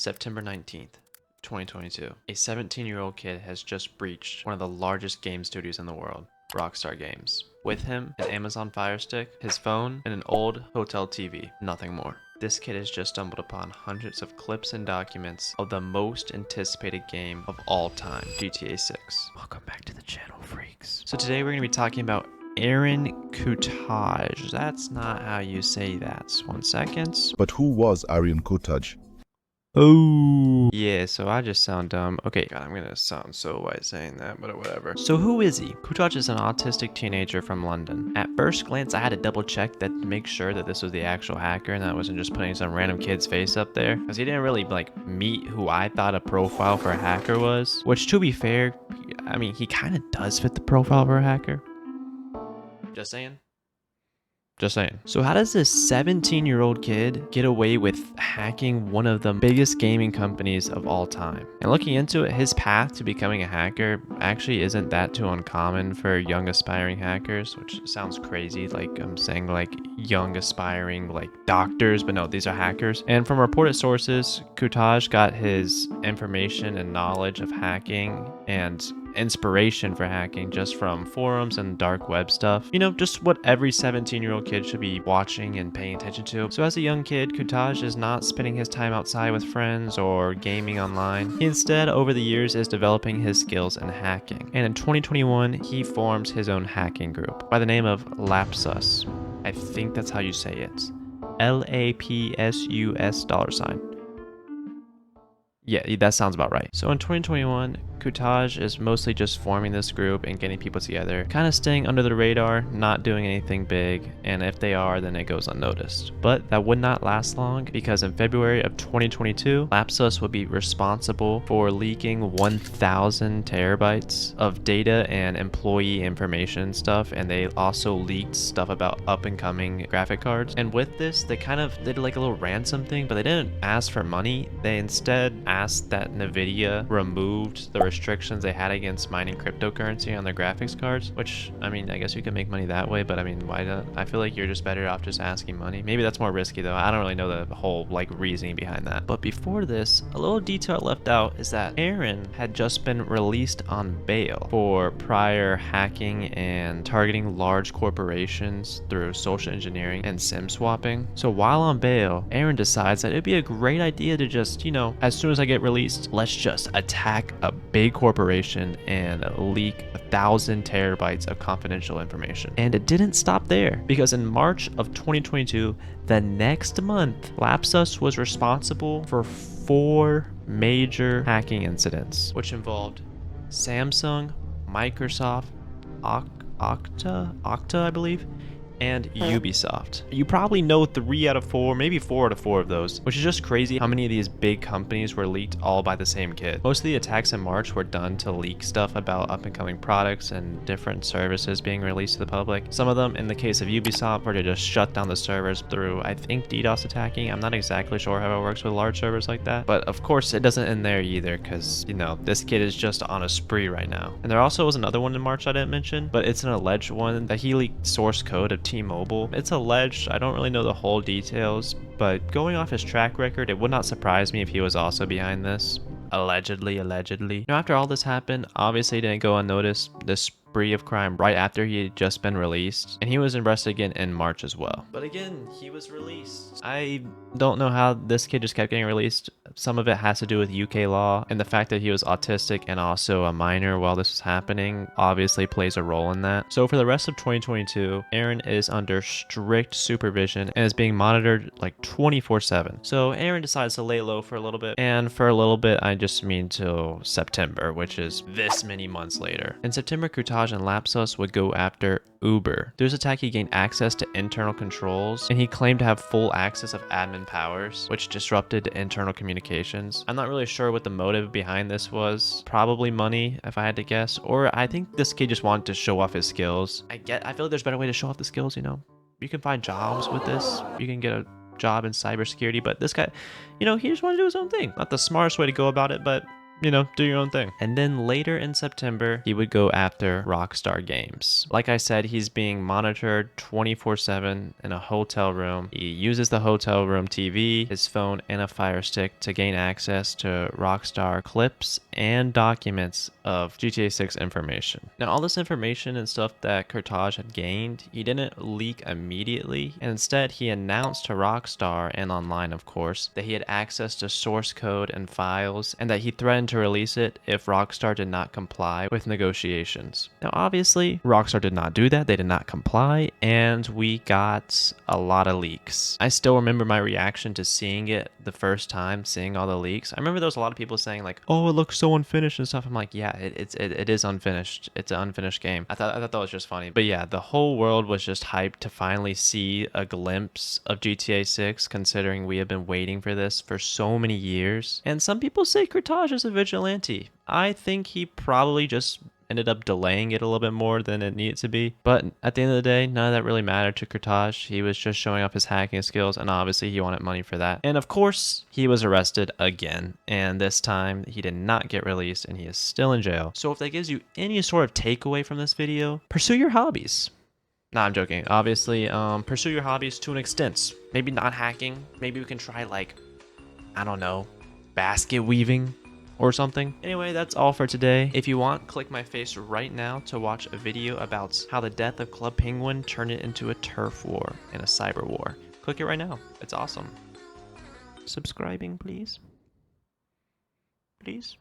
September 19th, 2022, a 17-year-old kid has just breached one of the largest game studios in the world, Rockstar Games. With him, an Amazon Fire Stick, his phone, and an old hotel TV, nothing more. This kid has just stumbled upon hundreds of clips and documents of the most anticipated game of all time, GTA 6. Welcome back to the channel, freaks. So today we're going to be talking about Aaron Kutaj. That's not how you say that. 1 second. But who was Aaron Kutaj? Oh. Yeah, so I just sound dumb. Okay, God, I'm gonna sound so white saying that, but whatever. So who is he? Kutaj is an autistic teenager from London. At first glance, I had to double check that to make sure that this was the actual hacker and that I wasn't just putting some random kid's face up there. Because he didn't really, meet who I thought a profile for a hacker was. Which, to be fair, I mean, he kind of does fit the profile for a hacker. Just saying. Just saying. So how does this 17-year-old kid get away with hacking one of the biggest gaming companies of all time? And looking into it, his path to becoming a hacker actually isn't that too uncommon for young aspiring hackers, which sounds crazy. Like I'm saying young aspiring doctors, but no, these are hackers. And from reported sources, Kutaj got his information and knowledge of hacking and inspiration for hacking just from forums and dark web stuff. You know, just what every 17-year-old kid should be watching and paying attention to. So as a young kid, Kutaj is not spending his time outside with friends or gaming online. He instead, over the years, is developing his skills in hacking. And in 2021, he forms his own hacking group by the name of Lapsus. I think that's how you say it. LAPSUS $. Yeah, that sounds about right. So in 2021, Kutaj is mostly just forming this group and getting people together, kind of staying under the radar, not doing anything big, and if they are, then it goes unnoticed. But that would not last long because in February of 2022, Lapsus would be responsible for leaking 1,000 terabytes of data and employee information stuff, and they also leaked stuff about up-and-coming graphic cards. And with this, they did like a little ransom thing, but they didn't ask for money. They instead asked that NVIDIA removed the restrictions they had against mining cryptocurrency on their graphics cards, which, I mean, I guess you could make money that way, but I mean, why not? I feel like you're just better off just asking money. Maybe that's more risky though. I don't really know the whole reasoning behind that. But before this, a little detail left out is that Aaron had just been released on bail for prior hacking and targeting large corporations through social engineering and SIM swapping. So while on bail, Aaron decides that it'd be a great idea to just, you know, as soon as I get released, let's just attack a big corporation and leak 1,000 terabytes of confidential information. And it didn't stop there, because in March of 2022, the next month, Lapsus was responsible for 4 major hacking incidents, which involved Samsung, Microsoft, Okta, I believe, and Ubisoft. You probably know 3 out of 4, maybe 4 out of 4 of those, which is just crazy how many of these big companies were leaked all by the same kid. Most of the attacks in March were done to leak stuff about up-and-coming products and different services being released to the public. Some of them, in the case of Ubisoft, were to just shut down the servers through, I think, DDoS attacking. I'm not exactly sure how it works with large servers like that, but of course it doesn't end there either, because, you know, this kid is just on a spree right now. And there also was another one in March I didn't mention, but it's an alleged one that he leaked source code of T-Mobile. It's alleged. I don't really know the whole details, but going off his track record, it would not surprise me if he was also behind this. Allegedly. Now, after all this happened, obviously it didn't go unnoticed. This spree of crime right after he had just been released, and he was arrested again in March as well. But again, he was released. I don't know how this kid just kept getting released. Some of it has to do with UK law, and the fact that he was autistic and also a minor while this was happening obviously plays a role in that. So for the rest of 2022, Aaron is under strict supervision and is being monitored 24/7. So Aaron decides to lay low for a little bit, and for a little bit I just mean till September, which is this many months later. In September, Kutaj and Lapsus would go after Uber. Through this attack, he gained access to internal controls, and he claimed to have full access of admin powers, which disrupted internal communications. I'm not really sure what the motive behind this was. Probably money, if I had to guess, or I think this kid just wanted to show off his skills. I feel like there's a better way to show off the skills, you know? You can find jobs with this. You can get a job in cybersecurity, but this guy, you know, he just wanted to do his own thing. Not the smartest way to go about it, but you know, do your own thing. And then later in September, he would go after Rockstar Games. Like I said, he's being monitored 24/7 in a hotel room. He uses the hotel room TV, his phone, and a Fire Stick to gain access to Rockstar clips and documents of GTA 6 information. Now, all this information and stuff that Kurtaj had gained, he didn't leak immediately, and instead he announced to Rockstar and online, of course, that he had access to source code and files, and that he threatened to release it if Rockstar did not comply with negotiations. Now, obviously, Rockstar did not do that. They did not comply, and we got a lot of leaks. I still remember my reaction to seeing it the first time, seeing all the leaks. I remember there was a lot of people saying like, "Oh, it looks so unfinished" and stuff. I'm like, yeah, it is unfinished. It's an unfinished game. I thought that was just funny. But yeah, the whole world was just hyped to finally see a glimpse of GTA 6, considering we have been waiting for this for so many years. And some people say Kurtaj is a vigilante. I think he probably just ended up delaying it a little bit more than it needed to be. But at the end of the day, none of that really mattered to Kurtaj. He was just showing off his hacking skills, and obviously he wanted money for that. And of course, he was arrested again. And this time, he did not get released, and he is still in jail. So if that gives you any sort of takeaway from this video, pursue your hobbies. Nah, I'm joking. Obviously, pursue your hobbies to an extent. Maybe not hacking. Maybe we can try, like, I don't know, basket weaving or something. Anyway, that's all for today. If you want, click my face right now to watch a video about how the death of Club Penguin turned it into a turf war and a cyber war. Click it right now. It's awesome. Subscribing, please. Please.